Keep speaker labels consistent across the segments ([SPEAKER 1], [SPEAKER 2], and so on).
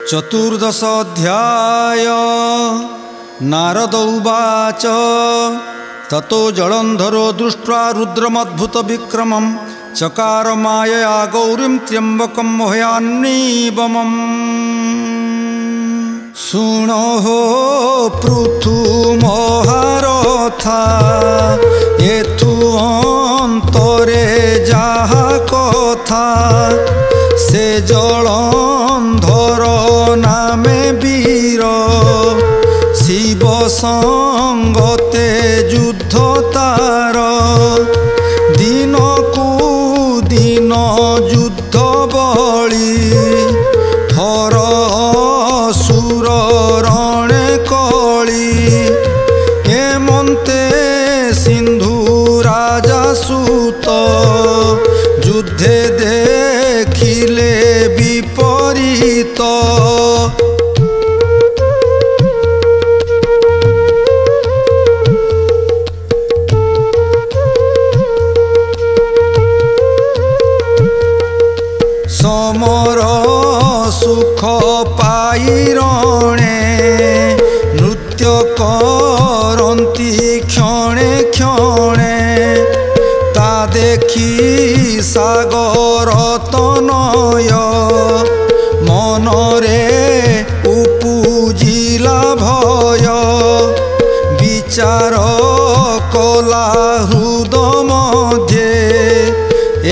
[SPEAKER 1] चतुर्दश अध्याय। नारद उवाच ततो जलंधरो दृष्ट्वा रुद्रमद्भुत विक्रमं चकार मायया गौरीं त्र्यंबकं मोहयान्निवमम्। शुणो पृथु महारथा एथु अंतरे जाहा कथा से जलंधर नामे वीर शिव संगते युद्ध तार दिन को दिन युद्ध बली थर सुर रणे कली हेमंते सिंधु राजा सूत युद्धे देखिले विपरीत। समर सुख पाई रणे नृत्य करती क्षणे क्षणे ता देखी सागर तनय मनरे उपुजिला भय विचार कला हृदय मध्ये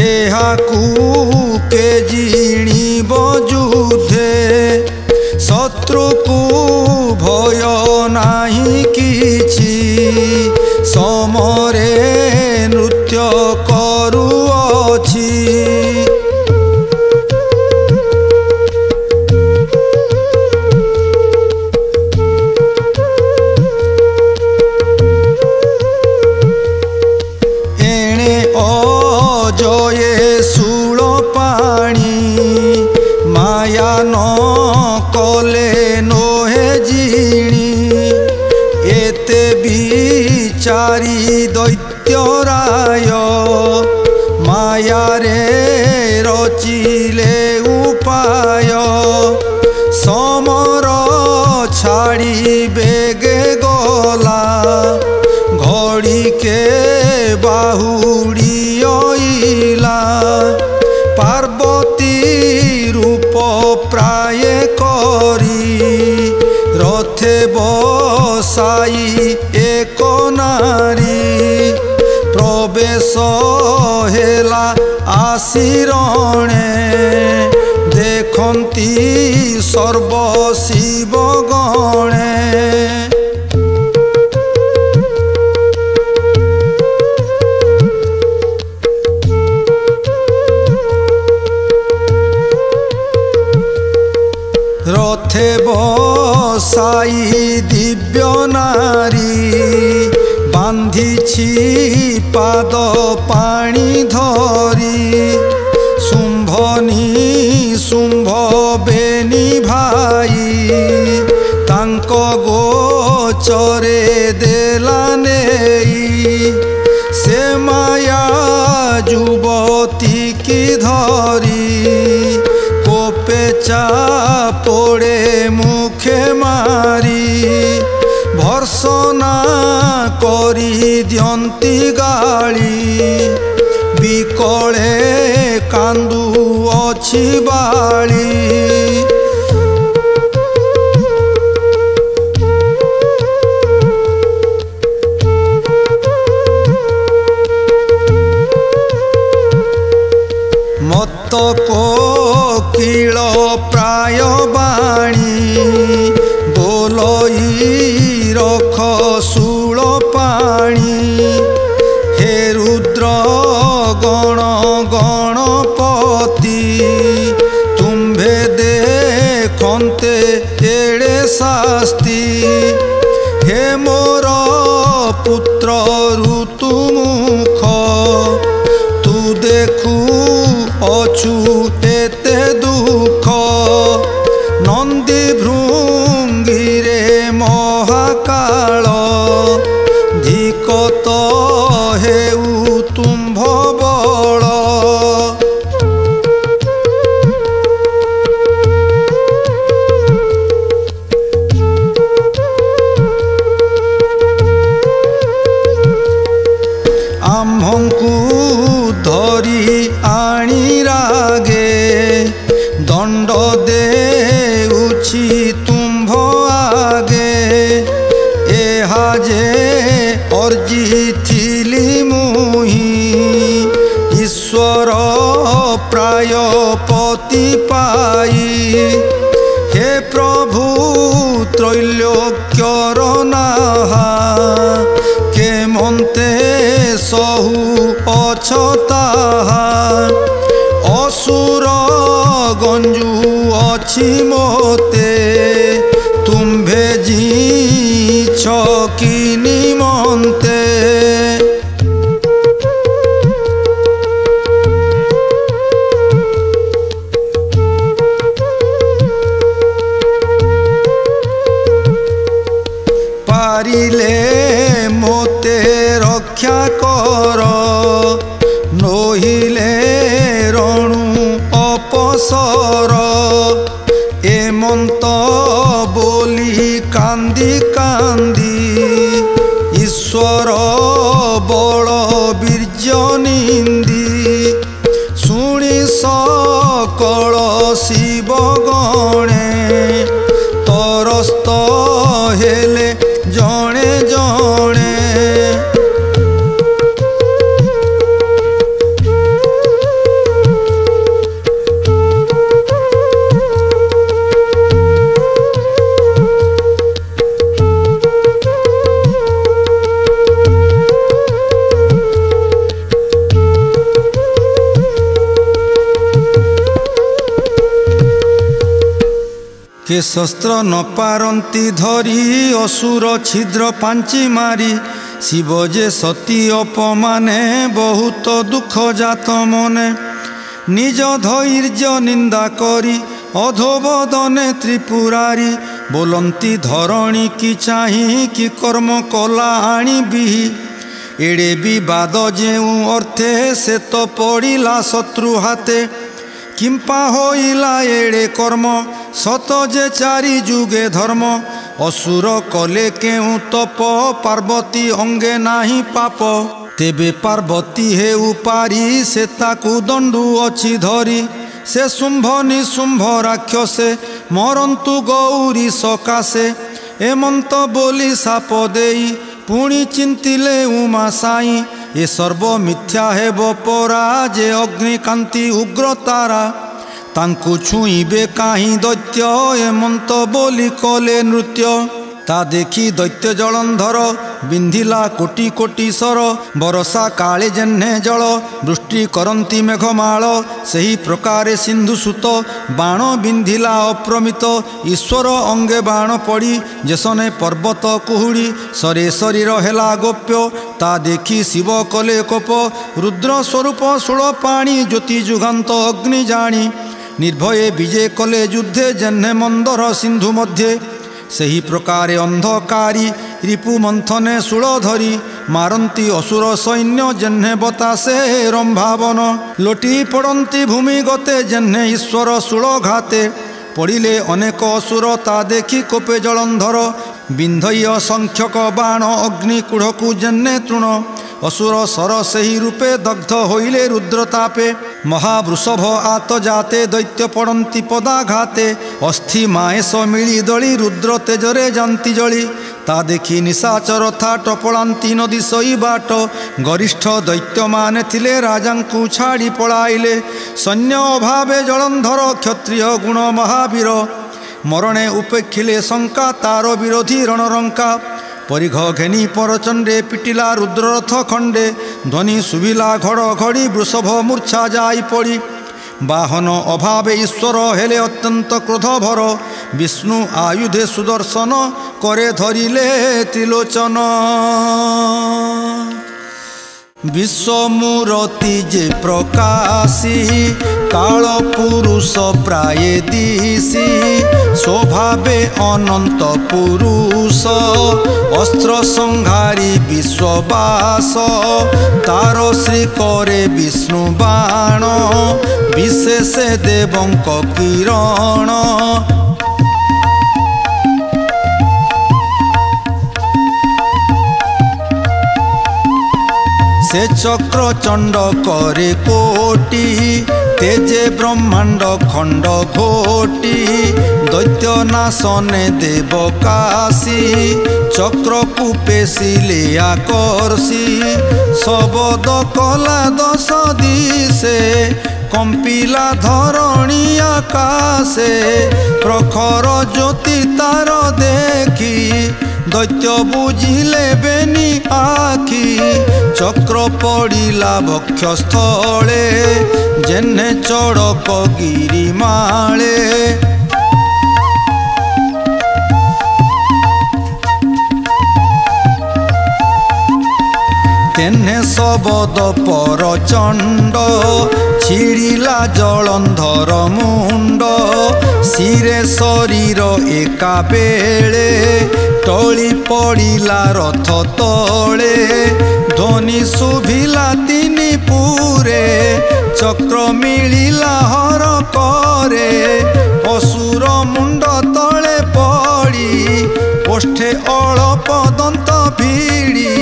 [SPEAKER 1] एहाकू के जिणिब युद्धे शत्रु को भय नाही किछि समरे नृत्य करुअछि। एणे अजये शूल पाणी माया न कले नोहे जिणी एते विचारी दैत्यराय माया रे रचिले उपाय समर छाड़ी बेगे गला घड़ी के बाहुड़ी अइला पार्वती रूप प्राय करी रथे बसाई एक नारी प्रवेश हेला आशिरणे देखंती सर्व शिव गणे। रथे बसाई दिव्य नारी बांधिछि पाद पानी धरी शुंभनी शुंभ बेनी भाई तांको गोचरे देला नेई से माया युवती की धरी कोपेचा पड़े मुखे मारी भर्सना करी दियंती गाली बिकले कांदू अछि बाली। मत कोकिल प्राय बाणी बोलई रख शूल पाणी हे रुद्र गण गणपति तुम्भे देखन्ते एड़े शास्ति हे मोर पुत्र ऋतुमुख तू देखू अछु एते दुख नंदी भृंगीरे महाकाल धिकत हेउ तुम्भ बल। मुक्ति पाई। हे प्रभु त्रैलोक्यर नाहा के मन्ते सहु अछताहा। असुर गंजु अछि मोते तुम्भे जीछ कि निमन्ते। पारिले मोते रक्षा कर नहिले रणु अपसर। एमंत बोली कांदी कांदी ईश्वर बल बीर्य निंदी। शुणी सकल शिव गणे तरस्त हेले जणे जणे। के शस्त्र न पारंती धरी असुर छिद्र पांची मारी। शिव जे सती अपमाने बहुत दुख जात मने। निज धैर्य निंदा करी अधोबदने त्रिपुरारी। बोलंती धरणी की चाही कि कर्म कला आनिबी। एड़े विवाद जेउ अर्थे से तो पड़िला शत्रु हाथे। किंपा होइला एड़े कर्म सत जे चारि जुगे धर्म। असुर कले केउ तप पार्वती अंगे नाही पाप। तेबे पार्वती हेउ पारी से ताकू दंडु अछि धरी। से शुंभ निशुंभ राक्षसे मरंतु गौरी सकाशे। एमंत बोली साप देई पुणी चिंतिले उमा साई। ए सर्व मिथ्या हेब परा जे अग्निकांति उग्र तारा। तांकु छुईबे काहीं दैत्य एमंत बोली कले नृत्य। ता देखी दैत्य जलंधर बिंधिला कोटि कोटि सर। बरसा काले जेन्हे जल वृष्टि करंती मेघमाल। सही प्रकारे सिंधु सुत बाण बिंधिला अप्रमित। ईश्वर अंगे बाण पड़ी जेसने पर्वत कुहुड़ी। सरे शरीर हेला गोप्य ता देखी शिव कले कोप। रुद्र स्वरूप षोल पाणी ज्योति जुगांत अग्नि जानी। निर्भये विजय कले युद्धे जेन्हे मंदर सिंधु मध्य। सही प्रकारे अंधकारी रिपु मंथने शूल धरी। मारंती असुर सैन्य जेन्हे बतासे रंभावन। लोटी पड़ंती भूमि गते जेन्हे ईश्वर शूल घाते। पड़िले अनेक असुर ता देखी कोपे जलंधर। बिंधय संख्यक बाण अग्नि कूढ़कु जेन्हे तृण। असुर सर सही रूपे दग्ध होइले रुद्रतापे। महावृषभ आत जाते दैत्य पड़ंती पदाघाते। अस्थि माहेश मिली दली रुद्र तेजरे जानती जली। ता देखी निशाचर था टपलांती नदी सई बाट। गरिष्ठ दैत्य माने थिले राजांकु छाड़ी पलाइले। सैन्य अभावे जलंधर क्षत्रिय गुण महावीर। मरणे उपेक्षिले शंका तार विरोधी रणरंका। परिघ घेनी परचंडे पिटिला रुद्ररथ खंडे। ध्वनि सुविला घड़घड़ी वृषभ मूर्छा जाई पड़ी। वाहन अभावे ईश्वर हेले अत्यंत क्रोधभर। विष्णु आयुधे सुदर्शन करे धरिले त्रिलोचन। विश्वमूर्ति जे प्रकाशी काल पुरुष प्राये दिशी। स्वभावे अनंत पुरुष अस्त्र संहारी विश्ववास। तार श्री करे विष्णु बाण विशेष देवंक किरण। से चक्र चंड करे कोटि तेजे ब्रह्मांड खंड घोटी। दैत्य नाशने देवकाशी चक्र कुपेशिले आकर्षी। शबद कला दश दिशे कंपिला धरणी आकाशे प्रखर ज्योति तार देखी दैत्य बुझिले बेनी आखि चक्र पड़िला वक्षस्थले जेने चड़क गिरिमाळे तेने सबद परचंड छिड़िला जलंधर मुंड सिरे शरीर एका बेले टली पड़िला रथ तले ध्वनि शुभिला तिनि पुरे चक्र मिलिला हर करे असुर मुंड तले पड़ी ओष्ठे अळप दंत भिड़ी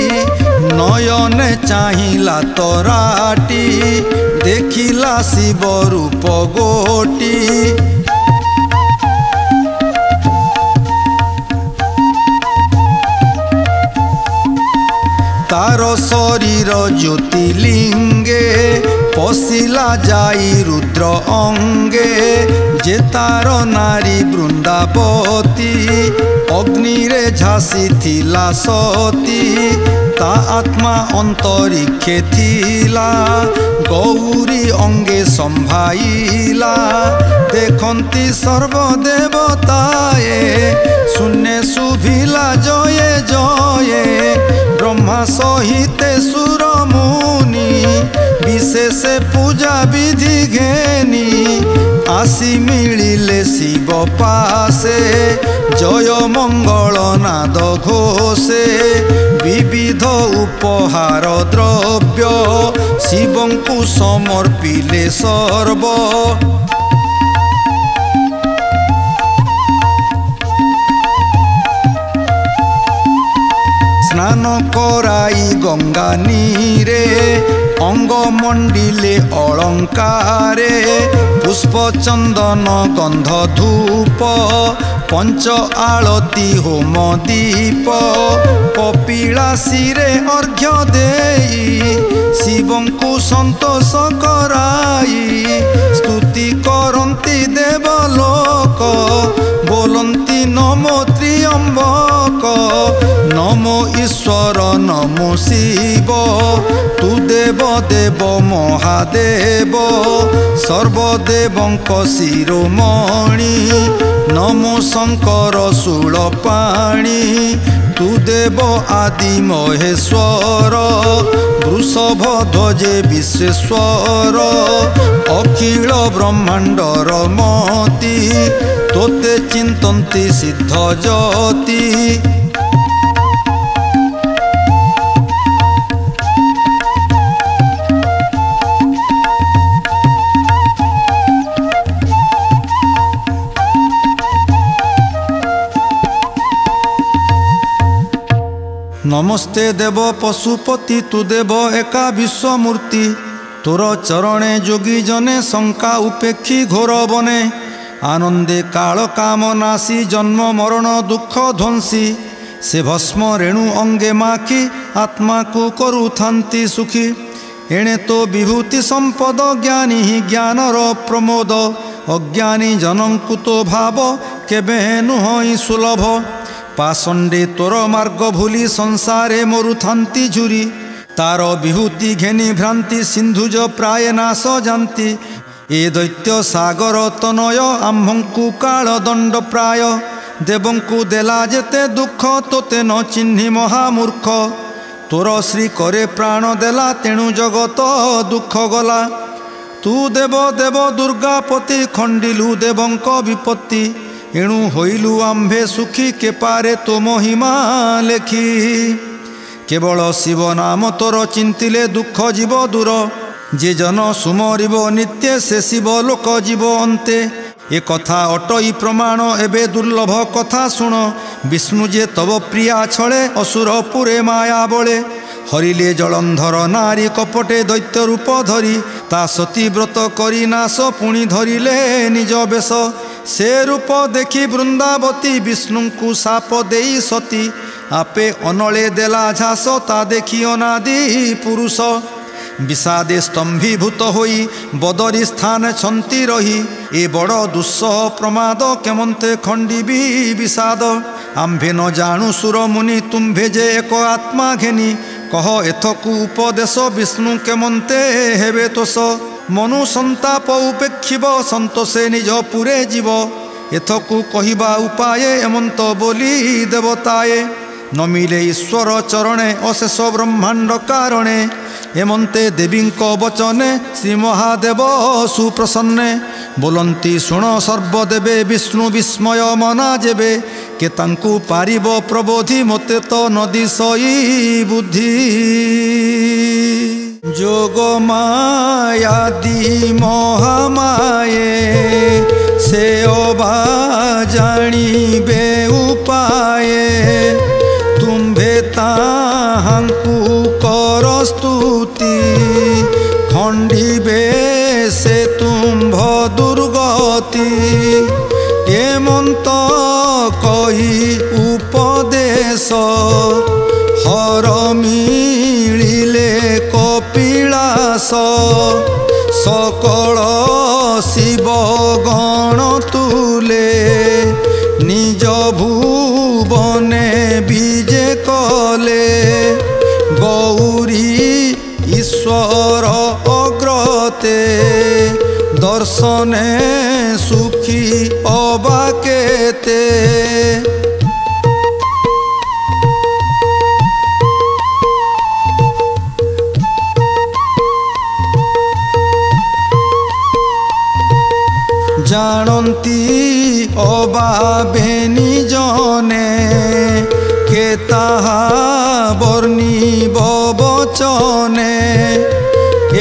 [SPEAKER 1] नयने चाहिला तराटी देखिला शिव रूप गोटी तार शरीर ज्योतिलिंगे पशिला जाई रुद्र अंगे जे तार नारी वृंदावती अग्नि रे झासी थिला सती ता आत्मा अंतरिक्षे थिला गौरी अंगे संभाइला देखंती सर्वदेवताए शून्य शुभिला जये जये ब्रह्मा सहिते सुर मुनि विशेष पूजा विधि घेनी आसी मिलिले शिव पासे जय मंगल नाद घोषे विविध उपहार द्रव्य शिवंकु समर्पिले सर्व स्नान कराई गंगा नीरे अंग मंडिले अलंकारे पुष्प चंदन गंध धूप पंच आलती होम दीप कपिलासी रे अर्घ्य देई शिवंकु संतोष कराई स्तुति करंती देवलोक बोलंती नमो त्र्यंबक नमो ईश्वर नमो शिव तु देव देव महादेव सर्वदेवंक शिरोमणि नमो शंकर शूलपाणि तु देव आदि महेश्वर वृषभ ध्वजे विश्वेश्वर अखिल ब्रह्मांडर मति तोते चिंतन्ति सिद्ध ज्योति नमस्ते देव पशुपति तु देव एका विश्वमूर्ति तोर चरणे जोगी जने शंका उपेक्षी घोर बने आनंदे काल कामनासी जन्म मरण दुख ध्वंसी से भस्म रेणु अंगे माखी आत्मा को करू थांती सुखी एणे तो विभूति संपद ज्ञानी ही ज्ञानर प्रमोद अज्ञानी जनंकु तो भाव केबे नुह सुलभ पाषंडे तोर मार्ग भूली संसारे मरु थांती झुरी तार विभूति घेनी भ्रांति सिंधुज प्राय नाश जानती ए दैत्य सागर तनय आम्भंकु काल दंड प्राय देवंकु देला जेते दुख तोते न चिन्हि महामूर्ख तोर श्री करे प्राण देला तेणु जगत दुख गला तू देव देव दुर्गापति खंडिलु देवंक विपत्ति एणु होइलु आम्भे सुखी के पारे तो महिमा लेखी केवल शिव नाम तोर चिंतिले दुख जीव दूर जे जन सुमरिब नित्य से शिव लोक जीव अंते ए कथा अटई प्रमाण एबे दुर्लभ कथा शुण विष्णु जे तव प्रिया छळे असुर पुरे माया बळे हरिले जलंधर नारी कपटे दैत्य रूप धरी ता सती व्रत करी नाश पुणी धरिले निज बेश से रूप देखी वृंदावती विष्णु को साप देई सती आपे अनले देला झास ता देखी अनादि पुरुष विषादे स्तंभीभूत होई बदरी स्थान छंती रही ए बड़ दुस्सह प्रमाद केमंते खंडीबी विषाद आम्भे न जाणु सुर मुनि तुम्भे जे एक आत्मा घेनी कह एथकु उपदेश विष्णु केमंते हेबे तोष मनु संताप उपेक्षिब संतोषे निज पुरे जीव एथकु कहिबा उपाये एमंत बोली देवताए न मिले ईश्वर चरणे अशेष ब्रह्मांड कारणे एमंते देवींको वचने श्री महादेव सुप्रसन्ने बोलंती शुण सर्वदेवे विष्णु विस्मय मना जेबे के तांकु पारिब प्रबोधि मते तो नदी सई बुद्धि जोग मायादि महामाये से अबा जानिबे उपाये तुम्भे ताहांकु कर स्तुति खंडिबे से तुम्भ दुर्गति एमंत कही उपदेश हर मिलिले कपिलास सकल शिव गण तुले निज भुवने विजे कले गौरी ईश्वर अग्रते दर्शने सुखी अबाकेते जानती अबाबेनी जने के ताहा वर्णिब बचने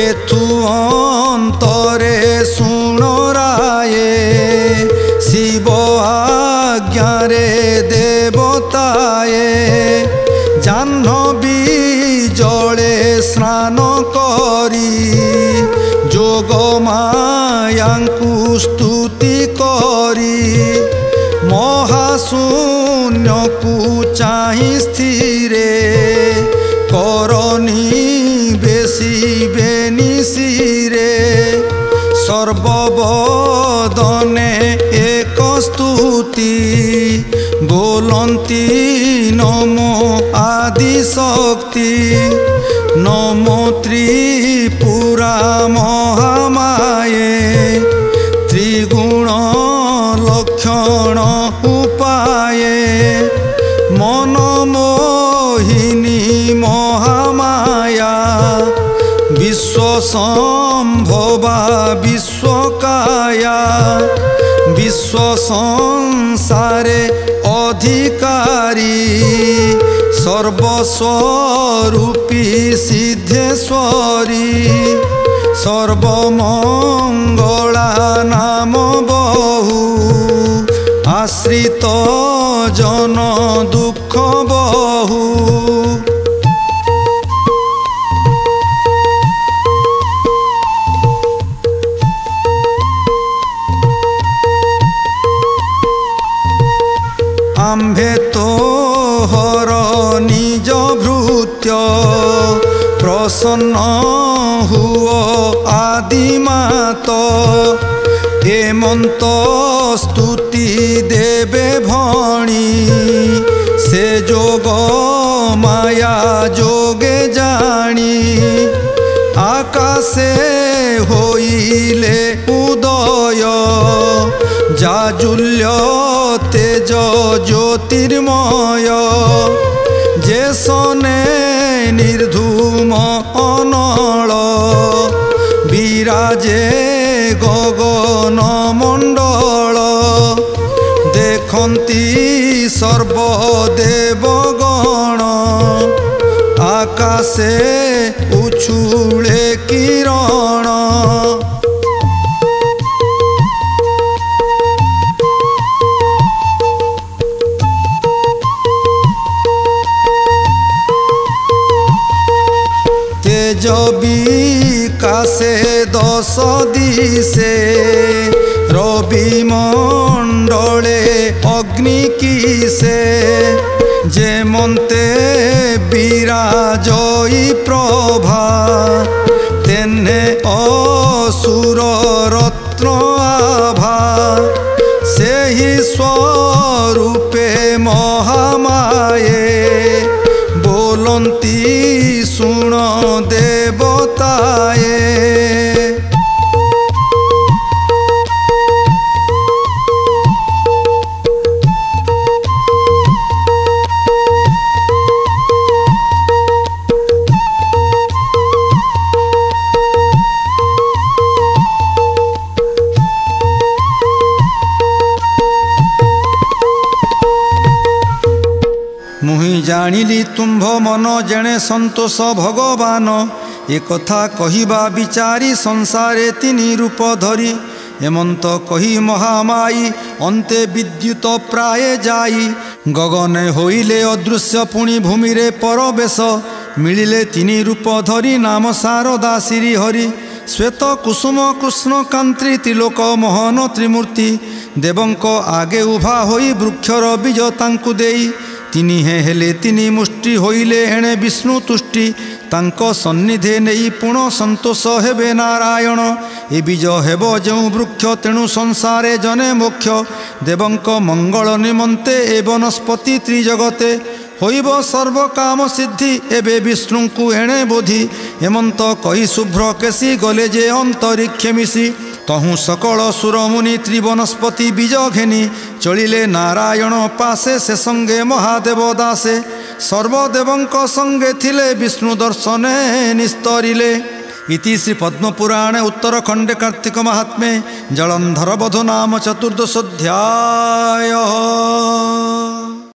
[SPEAKER 1] एथु अंतरे सुणराये शिव आज्ञारे देवताए जाह्नवी जले स्नान करी जोग मायांकु स्तुति करी महाशून्यकु चाहि स्थिरे करनी बेसी बेनिशिरे सर्वबदने एक स्तुति बोलंती नमो आदि शक्ति नमो त्रिपुरा महामाये त्रिगुण लक्षण उपाये मनमोहिनी महामाया विश्वसंभवा विश्वकाया विश्व संसारे अधिकारी सर्वस्वरूपी सिद्धेश्वरी सर्वमंगला नाम बहु आश्रित जन दुख बहु आम्भे तो हर निज भृत्य प्रसन्न हुओ आदिमात हेमंत स्तुति देवे भणी से जोग माया जोगे जानी आकाशे होइले उदय जाजुल्य तेज ज्योतिर्मय जेसने निर्धूम अनल विराजे गगन मंडल देखंती सर्वदेवगण आकाशे उछुले किरण तेज विकासे दश दिशे रवि मंडले अग्नि किसे जेमंते विराजई प्रभा तेने असुर रत्न आभा से ही स्वरूपे महामाये बोलंती सुण देवताए। मुहि जानिली तुम्भ मन जेणे संतोष भगवान एक कथा कहिबा विचारी संसारे तिनि रूप धरी हेमंत कही महामाई अंते विद्युत प्राय जाई गगने होइले अदृश्य पुणी भूमि रे परवेश मिलिले तिनि रूप धरी नाम शारदा श्री हरि श्वेत कुसुम कृष्ण कांत्री त्रिलोक मोहन त्रिमूर्ति देवंक आगे उभा होई वृक्षर बीज तांकु देई तिनि हेले तिनि मुष्टि होइले एणे विष्णु तुष्टि तांको सन्निधे नहीं पुण संतोष हेबे नारायण ए बीज हेब जो वृक्ष तेणु संसारे जने मोक्ष देवंक मंगल निमंते ए वनस्पति त्रिजगते होइब सर्व काम सिद्धि एबे विष्णु को एणे बोधि हेमंत कही शुभ्र केसी गले जे अंतरिक्ष मिसी तहु सकल सुरमुनि त्रिवनस्पति बीज घेनी चलिले नारायण पासे से संगे महादेव दासे सर्वदेवंक संगे थिले विष्णु दर्शने निस्तरिले। इति श्री पद्मपुराणे उत्तरखंडे कार्तिक महात्म्ये जलंधर वधू नाम चतुर्दशोऽध्यायः।